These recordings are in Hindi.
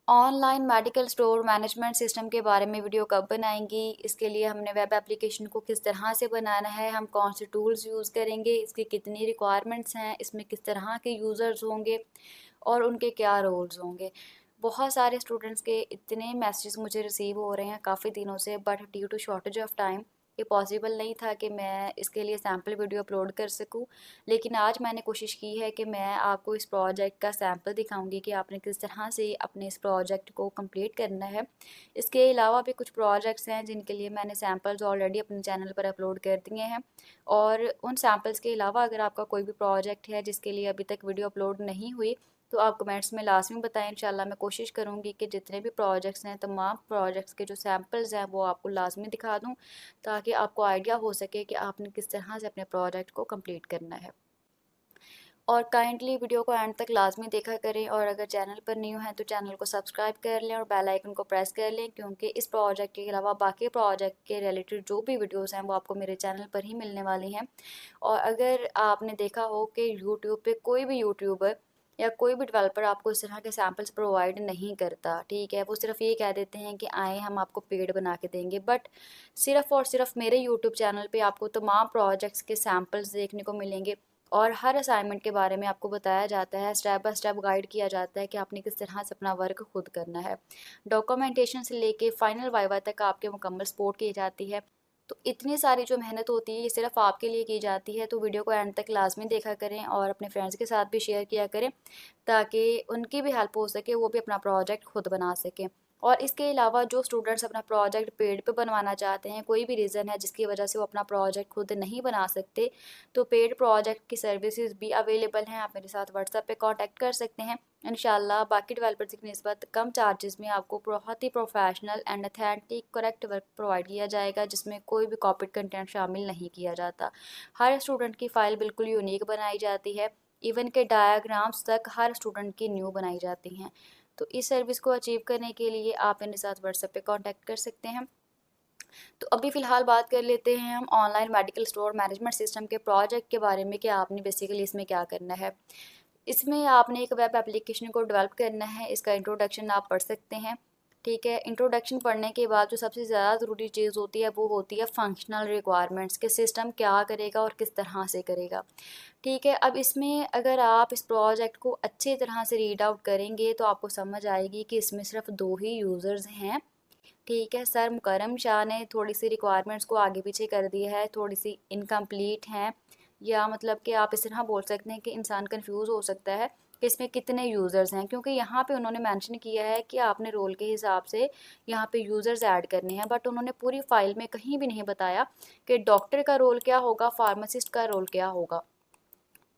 Online medical store management system के बारे में वीडियो कब बनाएंगी, इसके लिए हमने वेब एप्लीकेशन को किस तरह से बनाना है, हम कौन से टूल्स यूज़ करेंगे, इसकी कितनी रिक्वायरमेंट्स हैं, इसमें किस तरह के यूज़र्स होंगे और उनके क्या रोल्स होंगे। बहुत सारे स्टूडेंट्स के इतने मैसेजेस मुझे रिसीव हो रहे हैं काफ़ी दिनों से, but due to shortage of time ये पॉसिबल नहीं था कि मैं इसके लिए सैम्पल वीडियो अपलोड कर सकूं। लेकिन आज मैंने कोशिश की है कि मैं आपको इस प्रोजेक्ट का सैम्पल दिखाऊंगी कि आपने किस तरह से अपने इस प्रोजेक्ट को कंप्लीट करना है। इसके अलावा भी कुछ प्रोजेक्ट्स हैं जिनके लिए मैंने सैम्पल्स ऑलरेडी अपने चैनल पर अपलोड कर दिए हैं, और उन सैम्पल्स के अलावा अगर आपका कोई भी प्रोजेक्ट है जिसके लिए अभी तक वीडियो अपलोड नहीं हुई तो आप कमेंट्स में लाजमी बताएं। इंशाल्लाह मैं कोशिश करूंगी कि जितने भी प्रोजेक्ट्स हैं तमाम प्रोजेक्ट्स के जो सैम्पल्स हैं वो आपको लाजमी दिखा दूं, ताकि आपको आइडिया हो सके कि आपने किस तरह से अपने प्रोजेक्ट को कंप्लीट करना है। और काइंडली वीडियो को एंड तक लाजमी देखा करें, और अगर चैनल पर न्यू हैं तो चैनल को सब्सक्राइब कर लें और बेल आइकन को प्रेस कर लें, क्योंकि इस प्रोजेक्ट के अलावा बाकी प्रोजेक्ट के रिलेटेड जो भी वीडियोस हैं वो आपको मेरे चैनल पर ही मिलने वाली हैं। और अगर आपने देखा हो कि यूट्यूब पे कोई भी यूट्यूबर या कोई भी डेवलपर आपको इस तरह के सैम्पल्स प्रोवाइड नहीं करता, ठीक है, वो सिर्फ ये कह देते हैं कि आए हम आपको पेड बना के देंगे, बट सिर्फ और सिर्फ मेरे यूट्यूब चैनल पे आपको तमाम प्रोजेक्ट्स के सैम्पल्स देखने को मिलेंगे, और हर असाइनमेंट के बारे में आपको बताया जाता है, स्टेप बाय स्टेप गाइड किया जाता है कि आपने किस तरह से अपना वर्क खुद करना है। डॉक्यूमेंटेशन से लेके फाइनल वाइवा तक आपके मुकम्मल सपोर्ट की जाती है। तो इतनी सारी जो मेहनत होती है ये सिर्फ आपके लिए की जाती है, तो वीडियो को एंड तक लाजमी देखा करें और अपने फ्रेंड्स के साथ भी शेयर किया करें, ताकि उनकी भी हेल्प हो सके, वो भी अपना प्रोजेक्ट खुद बना सकें। और इसके अलावा जो स्टूडेंट्स अपना प्रोजेक्ट पेड पे बनवाना चाहते हैं, कोई भी रीज़न है जिसकी वजह से वो अपना प्रोजेक्ट खुद नहीं बना सकते, तो पेड प्रोजेक्ट की सर्विसेज भी अवेलेबल हैं। आप मेरे साथ व्हाट्सएप पे कांटेक्ट कर सकते हैं। इंशाल्लाह बाकी डेवलपर्स की निस्बत कम चार्जेस में आपको बहुत ही professional and authentic correct work provide किया जाएगा, जिसमें कोई भी कॉपीड कंटेंट शामिल नहीं किया जाता। हर स्टूडेंट की फ़ाइल बिल्कुल यूनिक बनाई जाती है, इवन के डायाग्राम्स तक हर स्टूडेंट की न्यू बनाई जाती हैं। तो इस सर्विस को अचीव करने के लिए आप मेरे साथ व्हाट्सएप पे कांटेक्ट कर सकते हैं। तो अभी फ़िलहाल बात कर लेते हैं हम online medical store management system के प्रोजेक्ट के बारे में कि आपने बेसिकली इसमें क्या करना है। इसमें आपने एक वेब एप्लीकेशन को डेवलप करना है, इसका इंट्रोडक्शन आप पढ़ सकते हैं। ठीक है, इंट्रोडक्शन पढ़ने के बाद जो सबसे ज़्यादा ज़रूरी चीज़ होती है वो होती है फंक्शनल रिक्वायरमेंट्स, कि सिस्टम क्या करेगा और किस तरह से करेगा। ठीक है, अब इसमें अगर आप इस प्रोजेक्ट को अच्छी तरह से रीड आउट करेंगे तो आपको समझ आएगी कि इसमें सिर्फ 2 ही यूज़र्स हैं। ठीक है, सर मुकरम शाह ने थोड़ी सी रिक्वायरमेंट्स को आगे पीछे कर दिया है, थोड़ी सी इनकम्प्लीट हैं, या मतलब कि आप इस तरह बोल सकते हैं कि इंसान कंफ्यूज हो सकता है कि इसमें कितने यूज़र्स हैं, क्योंकि यहाँ पे उन्होंने मेंशन किया है कि आपने रोल के हिसाब से यहाँ पे यूज़र्स ऐड करने हैं, बट उन्होंने पूरी फाइल में कहीं भी नहीं बताया कि डॉक्टर का रोल क्या होगा, फार्मासिस्ट का रोल क्या होगा।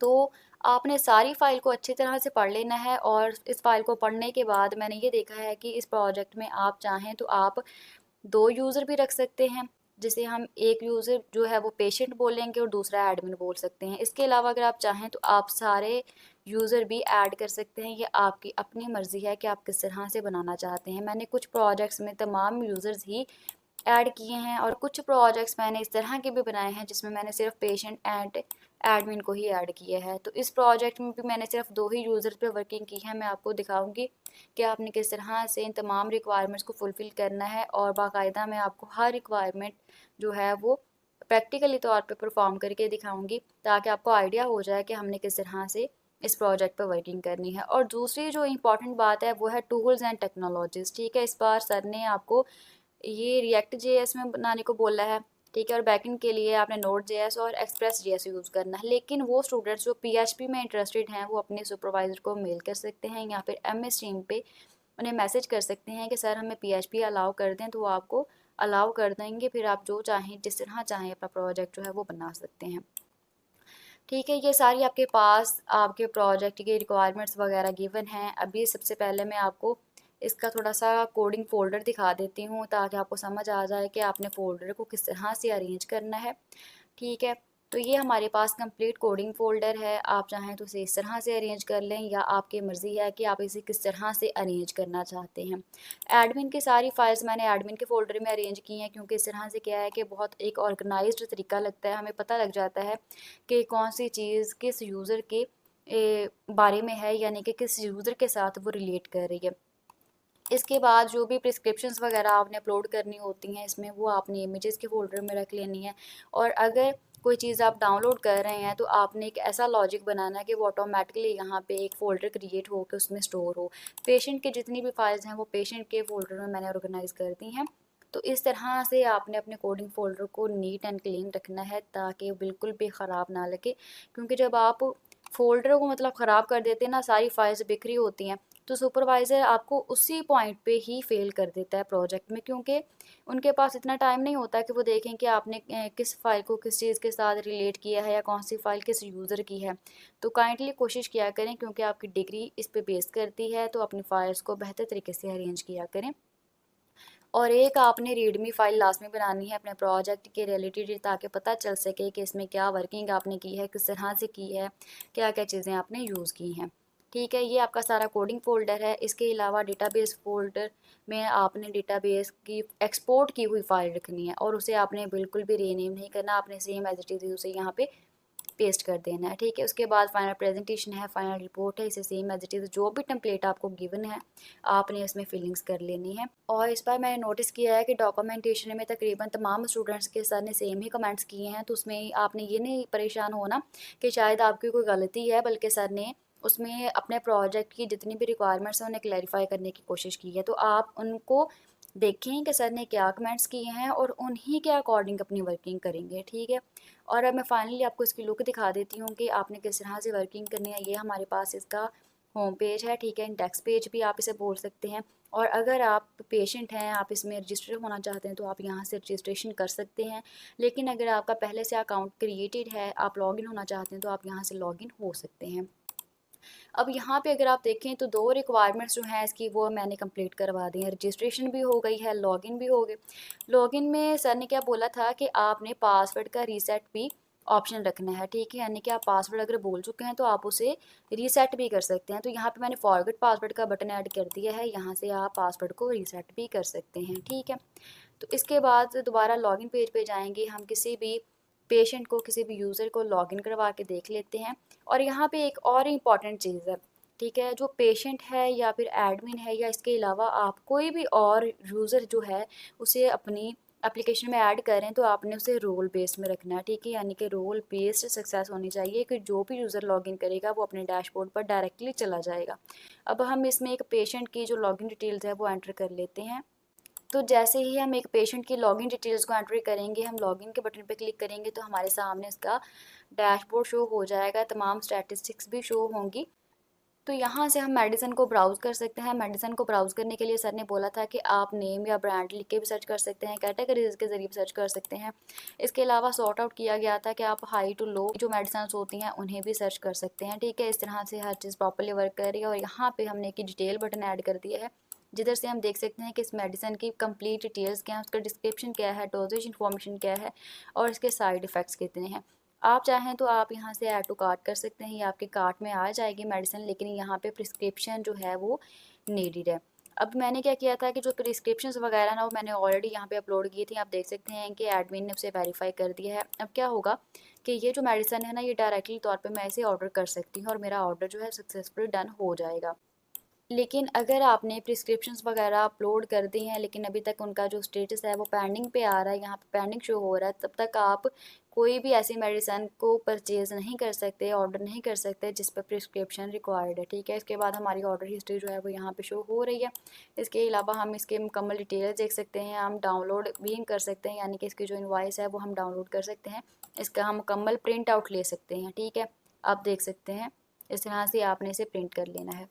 तो आपने सारी फ़ाइल को अच्छी तरह से पढ़ लेना है, और इस फ़ाइल को पढ़ने के बाद मैंने ये देखा है कि इस प्रोजेक्ट में आप चाहें तो आप 2 यूज़र भी रख सकते हैं, जिसे हम एक यूज़र जो है वो पेशेंट बोलेंगे और दूसरा एडमिन बोल सकते हैं। इसके अलावा अगर आप चाहें तो आप सारे यूज़र भी ऐड कर सकते हैं, ये आपकी अपनी मर्ज़ी है कि आप किस तरह से बनाना चाहते हैं। मैंने कुछ प्रोजेक्ट्स में तमाम यूज़र्स ही ऐड किए हैं, और कुछ प्रोजेक्ट्स मैंने इस तरह के भी बनाए हैं जिसमें मैंने सिर्फ पेशेंट एंड एडमिन को ही ऐड किया है। तो इस प्रोजेक्ट में भी मैंने सिर्फ 2 ही यूज़र पे वर्किंग की है। मैं आपको दिखाऊंगी कि आपने किस तरह से इन तमाम रिक्वायरमेंट्स को फुलफ़िल करना है, और बाकायदा मैं आपको हर रिक्वायरमेंट जो है वो प्रैक्टिकली तौर पे परफॉर्म करके दिखाऊंगी, ताकि आपको आइडिया हो जाए कि हमने किस तरह से इस प्रोजेक्ट पर वर्किंग करनी है। और दूसरी जो इम्पॉर्टेंट बात है वो है टूल्स एंड टेक्नोलॉजीज़। ठीक है, इस बार सर ने आपको ये रिएक्ट जेएस में बनाने को बोला है। ठीक है, और बैकएंड के लिए आपने नोड जेएस और एक्सप्रेस जेएस यूज़ करना है। लेकिन वो स्टूडेंट्स जो पीएचपी में इंटरेस्टेड हैं वो अपने सुपरवाइज़र को मेल कर सकते हैं, या फिर एमएस टीम पे उन्हें मैसेज कर सकते हैं कि सर हमें पीएचपी अलाउ कर दें, तो वो आपको अलाउ कर देंगे। फिर आप जो चाहें जिस तरह चाहें अपना प्रोजेक्ट जो है वो बना सकते हैं। ठीक है, ये सारी आपके पास आपके प्रोजेक्ट की रिक्वायरमेंट्स वगैरह गिवन हैं। अभी सबसे पहले मैं आपको इसका थोड़ा सा कोडिंग फ़ोल्डर दिखा देती हूँ, ताकि आपको समझ आ जाए कि आपने फ़ोल्डर को किस तरह से अरेंज करना है। ठीक है, तो ये हमारे पास कंप्लीट कोडिंग फ़ोल्डर है। आप चाहें तो इसे इस तरह से अरेंज कर लें, या आपकी मर्ज़ी है कि आप इसे किस तरह से अरेंज करना चाहते हैं। एडमिन की सारी फाइल्स मैंने एडमिन के फ़ोल्डर में अरेंज की हैं, क्योंकि इस तरह से क्या है कि बहुत एक ऑर्गेनाइज्ड तरीका लगता है, हमें पता लग जाता है कि कौन सी चीज़ किस यूज़र के बारे में है, यानी कि किस यूज़र के साथ वो रिलेट कर रही है। इसके बाद जो भी प्रिस्क्रिप्शंस वगैरह आपने अपलोड करनी होती हैं इसमें, वो आपने इमेजेस के फ़ोल्डर में रख लेनी है। और अगर कोई चीज़ आप डाउनलोड कर रहे हैं तो आपने एक ऐसा लॉजिक बनाना है कि वो ऑटोमेटिकली यहाँ पे एक फ़ोल्डर क्रिएट हो के उसमें स्टोर हो। पेशेंट की जितनी भी फाइल्स हैं वो पेशेंट के फ़ोल्डर में मैंने ऑर्गेनाइज़ कर दी हैं। तो इस तरह से आपने अपने कोडिंग फ़ोल्डर को नीट एंड क्लीन रखना है ताकि बिल्कुल भी ख़राब ना लगे, क्योंकि जब आप फ़ोल्डर को मतलब ख़राब कर देते हैं ना, सारी फाइल्स बिखरी होती हैं, तो सुपरवाइज़र आपको उसी पॉइंट पे ही फेल कर देता है प्रोजेक्ट में, क्योंकि उनके पास इतना टाइम नहीं होता कि वो देखें कि आपने किस फ़ाइल को किस चीज़ के साथ रिलेट किया है या कौन सी फ़ाइल किस यूज़र की है। तो काइंडली कोशिश किया करें, क्योंकि आपकी डिग्री इस पे बेस करती है, तो अपनी फ़ाइल्स को बेहतर तरीके से अरेंज किया करें। और एक आपने रीडमी फ़ाइल लास्ट में बनानी है अपने प्रोजेक्ट के रिलेटेड, ताकि पता चल सके कि इसमें क्या वर्किंग आपने की है, किस तरह से की है, क्या क्या चीज़ें आपने यूज़ की हैं। ठीक है, ये आपका सारा कोडिंग फ़ोल्डर है। इसके अलावा डेटाबेस फ़ोल्डर में आपने डेटाबेस की एक्सपोर्ट की हुई फ़ाइल रखनी है और उसे आपने बिल्कुल भी रीनेम नहीं करना, आपने सेम एज इट इज़ उसे यहाँ पे पेस्ट कर देना है। ठीक है, उसके बाद फाइनल प्रेजेंटेशन है, फाइनल रिपोर्ट है, इसे सेम एज इट इज़ जो भी टेम्पलेट आपको गिवन है आपने इसमें फिलिंग्स कर लेनी है। और इस बार मैंने नोटिस किया है कि डॉक्यूमेंटेशन में तकरीबन तमाम स्टूडेंट्स के सर ने सेम ही कमेंट्स किए हैं, तो उसमें आपने ये नहीं परेशान होना कि शायद आपकी कोई गलती है, बल्कि सर ने उसमें अपने प्रोजेक्ट की जितनी भी रिक्वायरमेंट्स हैं उन्हें क्लैरिफाई करने की कोशिश की है। तो आप उनको देखें कि सर ने क्या कमेंट्स किए हैं और उन्हीं के अकॉर्डिंग अपनी वर्किंग करेंगे। ठीक है, और अब मैं फाइनली आपको इसकी लुक दिखा देती हूँ कि आपने किस तरह से वर्किंग करनी है। ये हमारे पास इसका होम पेज है, ठीक है, इंडेक्स पेज भी आप इसे बोल सकते हैं। और अगर आप पेशेंट हैं, आप इसमें रजिस्टर होना चाहते हैं तो आप यहाँ से रजिस्ट्रेशन कर सकते हैं। लेकिन अगर आपका पहले से अकाउंट क्रिएटेड है, आप लॉगिन होना चाहते हैं, तो आप यहाँ से लॉगिन हो सकते हैं। अब यहाँ पे अगर आप देखें तो दो रिक्वायरमेंट्स जो हैं इसकी वो मैंने कंप्लीट करवा दी हैं। रजिस्ट्रेशन भी हो गई है, लॉगिन भी हो गए। लॉगिन में सर ने क्या बोला था कि आपने पासवर्ड का रीसेट भी ऑप्शन रखना है। ठीक है, यानी कि आप पासवर्ड अगर बोल चुके हैं तो आप उसे रीसेट भी कर सकते हैं। तो यहाँ पे मैंने फॉरगेट पासवर्ड का बटन ऐड कर दिया है, यहाँ से आप पासवर्ड को रीसेट भी कर सकते हैं। ठीक है, तो इसके बाद दोबारा लॉगिन पेज पे जाएंगे, हम किसी भी पेशेंट को, किसी भी यूज़र को लॉगिन करवा के देख लेते हैं। और यहाँ पे एक और इम्पॉर्टेंट चीज़ है, ठीक है, जो पेशेंट है या फिर एडमिन है या इसके अलावा आप कोई भी और यूज़र जो है उसे अपनी एप्लीकेशन में ऐड करें, तो आपने उसे रोल बेस्ड में रखना है। ठीक है, यानी कि रोल बेस्ड सक्सेस होनी चाहिए कि जो भी यूज़र लॉगिन करेगा वो अपने डैशबोर्ड पर डायरेक्टली चला जाएगा। अब हम इसमें एक पेशेंट की जो लॉगिन डिटेल्स है वो एंटर कर लेते हैं। तो जैसे ही हम एक पेशेंट की लॉगिन डिटेल्स को एंट्री करेंगे, हम लॉगिन के बटन पे क्लिक करेंगे तो हमारे सामने इसका डैशबोर्ड शो हो जाएगा, तमाम स्टैटिस्टिक्स भी शो होंगी। तो यहाँ से हम मेडिसिन को ब्राउज़ कर सकते हैं। मेडिसिन को ब्राउज़ करने के लिए सर ने बोला था कि आप नेम या ब्रांड लिख के भी सर्च कर सकते हैं, कैटेगरीज के ज़रिए भी सर्च कर सकते हैं। इसके अलावा सॉर्ट आउट किया गया था कि आप हाई टू लो जो मेडिसिन होती हैं उन्हें भी सर्च कर सकते हैं। ठीक है, इस तरह से हर चीज़ प्रॉपरली वर्क कर रही है। और यहाँ पे हमने एक डिटेल बटन ऐड कर दिया है, जिधर से हम देख सकते हैं कि इस मेडिसिन की कंप्लीट डिटेल्स क्या है, उसका डिस्क्रिप्शन क्या है, डोजेज इन्फॉर्मेशन क्या है और इसके साइड इफ़ेक्ट्स कितने हैं। आप चाहें तो आप यहाँ से ऐड टू कार्ट कर सकते हैं, ये आपके कार्ट में आ जाएगी मेडिसिन, लेकिन यहाँ पे प्रिस्क्रिप्शन जो है वो नीडेड है। अब मैंने क्या किया था कि जो प्रिस्क्रिप्शंस वगैरह ना वो मैंने ऑलरेडी यहाँ पे अपलोड की थी। आप देख सकते हैं कि एडमिन ने उसे वेरीफाई कर दिया है। अब क्या होगा कि ये जो मेडिसिन है ना, ये डायरेक्टली तौर पे मैं इसे ऑर्डर कर सकती हूँ और मेरा ऑर्डर जो है सक्सेसफुली डन हो जाएगा। लेकिन अगर आपने प्रिस्क्रिप्शंस वगैरह अपलोड कर दी हैं लेकिन अभी तक उनका जो स्टेटस है वो पेंडिंग पे आ रहा है, यहाँ पे पेंडिंग शो हो रहा है, तब तक आप कोई भी ऐसी मेडिसिन को परचेज़ नहीं कर सकते, ऑर्डर नहीं कर सकते जिस पर प्रिस्क्रिप्शन रिक्वायर्ड है। ठीक है, इसके बाद हमारी ऑर्डर हिस्ट्री जो है वो यहाँ पे शो हो रही है। इसके अलावा हम इसके मुकम्मल डिटेल्स देख सकते हैं, हम डाउनलोड भी कर सकते हैं, यानी कि इसकी जो इनवॉइस है वो हम डाउनलोड कर सकते हैं, इसका हम मुकम्मल प्रिंट आउट ले सकते हैं। ठीक है, आप देख सकते हैं इस तरह से आपने इसे प्रिंट कर लेना है।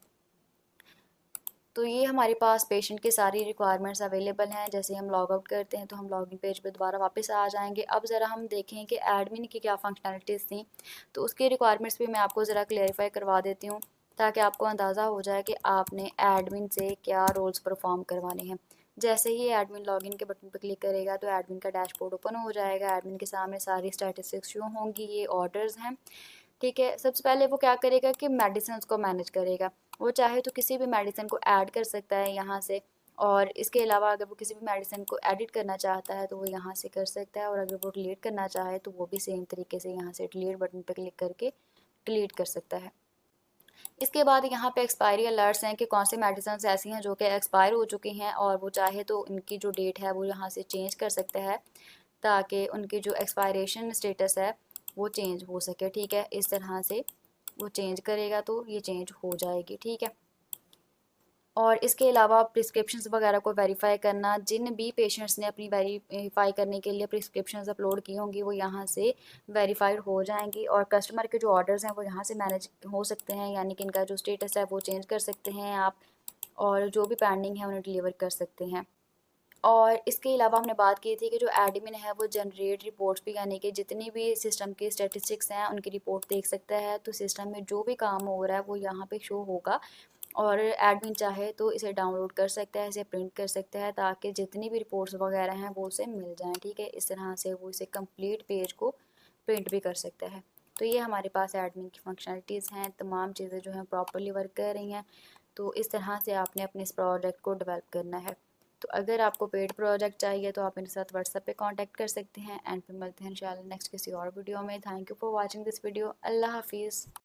तो ये हमारे पास पेशेंट की सारी रिक्वायरमेंट्स अवेलेबल हैं। जैसे हम लॉग आउट करते हैं तो हम लॉगिन पेज पे दोबारा वापस आ जाएंगे। अब ज़रा हम देखें कि एडमिन की क्या फंक्शनलिटीज़ थी, तो उसकी रिक्वायरमेंट्स भी मैं आपको ज़रा क्लेरिफाई करवा देती हूँ ताकि आपको अंदाज़ा हो जाए कि आपने एडमिन से क्या रोल्स परफॉर्म करवाने हैं। जैसे ही एडमिन लॉगिन के बटन पर क्लिक करेगा तो एडमिन का डैशबोर्ड ओपन हो जाएगा। एडमिन के सामने सारी स्टैटिस्टिक्स शो होंगी, ये ऑर्डर्स हैं। ठीक है, सबसे पहले वो क्या करेगा कि मेडिसिन को मैनेज करेगा। वो चाहे तो किसी भी मेडिसिन को ऐड कर सकता है यहाँ से, और इसके अलावा अगर वो किसी भी मेडिसिन को एडिट करना चाहता है तो वो यहाँ से कर सकता है, और अगर वो डिलीट करना चाहे तो वो भी सेम तरीके से यहाँ से डिलीट बटन पर क्लिक करके डिलीट कर सकता है। इसके बाद यहाँ पे एक्सपायरी अलर्ट्स हैं कि कौन से मेडिसिन ऐसी हैं जो कि एक्सपायर हो चुकी हैं और वो चाहे तो उनकी जो डेट है वो यहाँ से चेंज कर सकते हैं ताकि उनकी जो एक्सपायरेशन स्टेटस है वो चेंज हो सके। ठीक है, इस तरह से वो चेंज करेगा तो ये चेंज हो जाएगी। ठीक है, और इसके अलावा प्रिस्क्रिप्शंस वगैरह को वेरीफाई करना, जिन भी पेशेंट्स ने अपनी वेरीफाई करने के लिए प्रिस्क्रिप्शंस अपलोड की होंगी वो यहाँ से वेरीफाइड हो जाएंगी और कस्टमर के जो ऑर्डर्स हैं वो यहाँ से मैनेज हो सकते हैं, यानी कि इनका जो स्टेटस है वो चेंज कर सकते हैं आप, और जो भी पेंडिंग है उन्हें डिलीवर कर सकते हैं। और इसके अलावा हमने बात की थी कि जो एडमिन है वो जनरेट रिपोर्ट्स भी, यानी कि जितनी भी सिस्टम की स्टेटिस्टिक्स हैं उनकी रिपोर्ट देख सकता है, तो सिस्टम में जो भी काम हो रहा है वो यहाँ पे शो होगा और एडमिन चाहे तो इसे डाउनलोड कर सकता है, इसे प्रिंट कर सकता है ताकि जितनी भी रिपोर्ट्स वगैरह हैं वो उसे मिल जाएं। ठीक है, इस तरह से वो इसे कंप्लीट पेज को प्रिंट भी कर सकता है। तो ये हमारे पास एडमिन की फंक्शनलिटीज़ हैं, तमाम चीज़ें जो हैं प्रॉपरली वर्क कर रही हैं। तो इस तरह से आपने अपने इस प्रोजेक्ट को डेवलप करना है। तो अगर आपको पेड प्रोजेक्ट चाहिए तो आप मेरे साथ व्हाट्सएप पे कांटेक्ट कर सकते हैं। एंड फिर मिलते हैं इंशाल्लाह नेक्स्ट किसी और वीडियो में। Thank you for watching this video. अल्लाह हाफिज़।